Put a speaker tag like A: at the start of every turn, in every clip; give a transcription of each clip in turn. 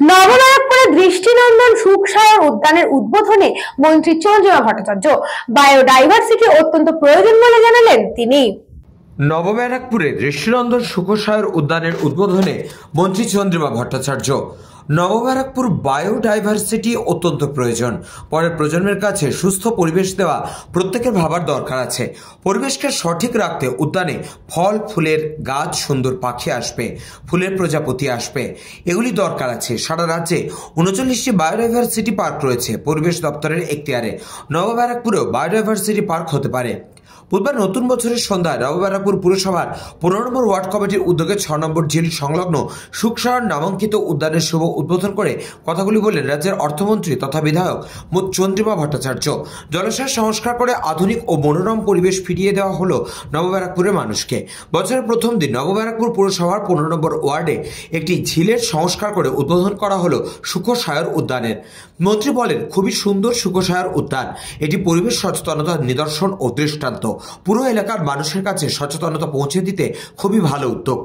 A: নবনারায়ণপুরে দৃষ্টিনন্দন সুখসায়র উদ্যানের উদ্বোধনে মন্ত্রী চন্দ্রিমা ভট্টাচার্য। বায়োডাইভার্সিটি অত্যন্ত প্রয়োজন বলে জানালেন তিনি।
B: নবনারায়ণপুরে দৃষ্টিনন্দন সুখসায়র উদ্যানের উদ্বোধনে মন্ত্রী চন্দ্রিমা ভট্টাচার্য। নবনারায়ণপুর বায়োডাইভার্সিটি অত্যন্ত প্রয়োজন। পরের প্রজন্মের কাছে সুস্থ পরিবেশ দেওয়া প্রত্যেকের ভাবার দরকার আছে। পরিবেশকে সঠিক রাখতে উদ্যানে ফল ফুলের গাছ, সুন্দর পাখি আসবে, ফুলের প্রজাপতি আসবে, এগুলি দরকার আছে। সারা রাজ্যে 39টি বায়োডাইভার্সিটি পার্ক রয়েছে পরিবেশ দপ্তরের এখতিয়ারে। নবনারায়ণপুরেও বায়োডাইভার্সিটি পার্ক হতে পারে। বুধবার নতুন বছরের সন্ধ্যায় নবনারায়ণপুর পুরসভার 15 নম্বর ওয়ার্ড কমিটির উদ্যোগে 6 নম্বর ঝিল সংলগ্ন সুখসায়র নামাঙ্কিত উদ্যানের শুভ উদ্বোধন করে কথাগুলি বললেন রাজ্যের অর্থমন্ত্রী তথা বিধায়ক চন্দ্রিমা ভট্টাচার্য। জলাশয় সংস্কার করে আধুনিক ও মনোরম পরিবেশ ফিরিয়ে দেওয়া হলো নবনারায়ণপুরের মানুষকে। বছরের প্রথম দিন নবনারায়ণপুর পুরসভার 15 নম্বর ওয়ার্ডে একটি ঝিলের সংস্কার করে উদ্বোধন করা হলো সুখসায়র উদ্যানের। মন্ত্রী বলেন, খুবই সুন্দর সুখসায়র উদ্যান, এটি পরিবেশ সচেতনতার নিদর্শন ও দৃষ্টান্ত। পুরো এলাকার মানুষের কাছে সচেতনতা পৌঁছে দিতে খুবই ভালো উদ্যোগ।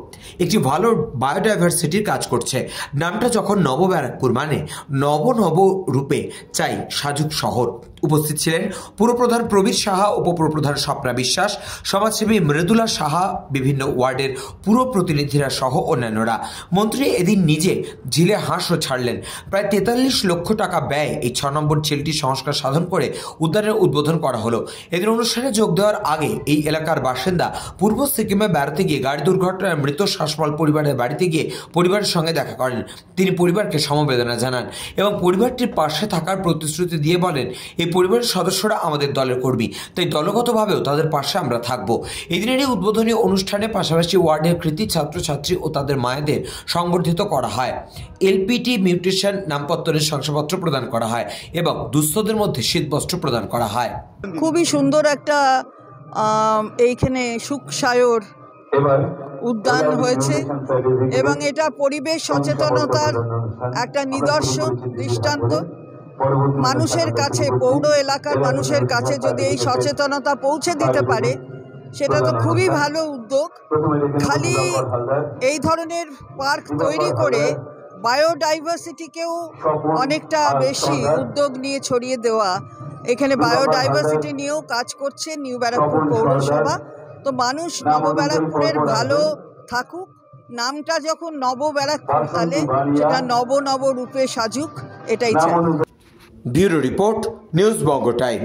B: একটি ভালো বায়োডাইভার্সিটির কাজ করছে। নামটা যখন নবনারায়ণপুর মানে নব রূপে চাই সাজুক শহর। উপস্থিত ছিলেন পুরপ্রধান প্রবীর সাহা, উপপ্রধান স্বপ্না বিশ্বাস, সমাজসেবী মৃদুলা সাহা, বিভিন্ন ওয়ার্ডের পুর প্রতিনিধিরা সহ অন্যান্যরা। মন্ত্রী এদিন নিজে ঝিলে হাঁসও ছাড়লেন। প্রায় 43 লক্ষ টাকা ব্যয় এই 6 নম্বর ঝিলটি সংস্কার সাধন করে উদ্যানের উদ্বোধন করা হলো। এদিন অনুষ্ঠানে যোগ দেওয়ার আগে এই এলাকার বাসিন্দা পূর্ব সিকিমে বেড়াতে গিয়ে গাড়ি দুর্ঘটনায় মৃত শাসমল পরিবারের বাড়িতে গিয়ে পরিবারের সঙ্গে দেখা করেন। তিনি পরিবারকে সমবেদনা জানান এবং পরিবারটির পাশে থাকার প্রতিশ্রুতি দিয়ে বলেন, এই পরিবারের সদস্যরা আমাদের দলের কর্মী, তাই দলগতভাবেও তাদের পাশে আমরা থাকব। এদিনের এই উদ্বোধনী অনুষ্ঠানে পাশাপাশি ওয়ার্ডের কৃতি ছাত্রছাত্রী ও তাদের মায়েদের সংবর্ধিত করা হয়। এলপিটি নিউট্রিশন নামপত্রের শংসাপত্র প্রদান করা হয় এবং দুস্থদের মধ্যে শীতবস্ত্র প্রদান করা হয়।
C: খুবই সুন্দর একটা এইখানে সুখসায়র উদ্যান হয়েছে এবং এটা পরিবেশ সচেতনতার একটা নিদর্শন, দৃষ্টান্ত। মানুষের কাছে, পৌর এলাকার মানুষের কাছে যদি এই সচেতনতা পৌঁছে দিতে পারে সেটা তো খুবই ভালো উদ্যোগ। খালি এই ধরনের পার্ক তৈরি করে বায়োডাইভার্সিটিকেও অনেকটা বেশি উদ্যোগ নিয়ে ছড়িয়ে দেওয়া। এখানে বায়োডাইভার্সিটি নিয়েও কাজ করছে নিউ ব্যারাকপুর পৌরসভা। তো মানুষ নবব্যারাকপুরের ভালো থাকুক। নামটা যখন নব ব্যারাকপুর, তাহলে সেটা নব রূপে সাজুক, এটাই চাই।
B: ব্যুরো রিপোর্ট, নিউজ বঙ্গ টাইম।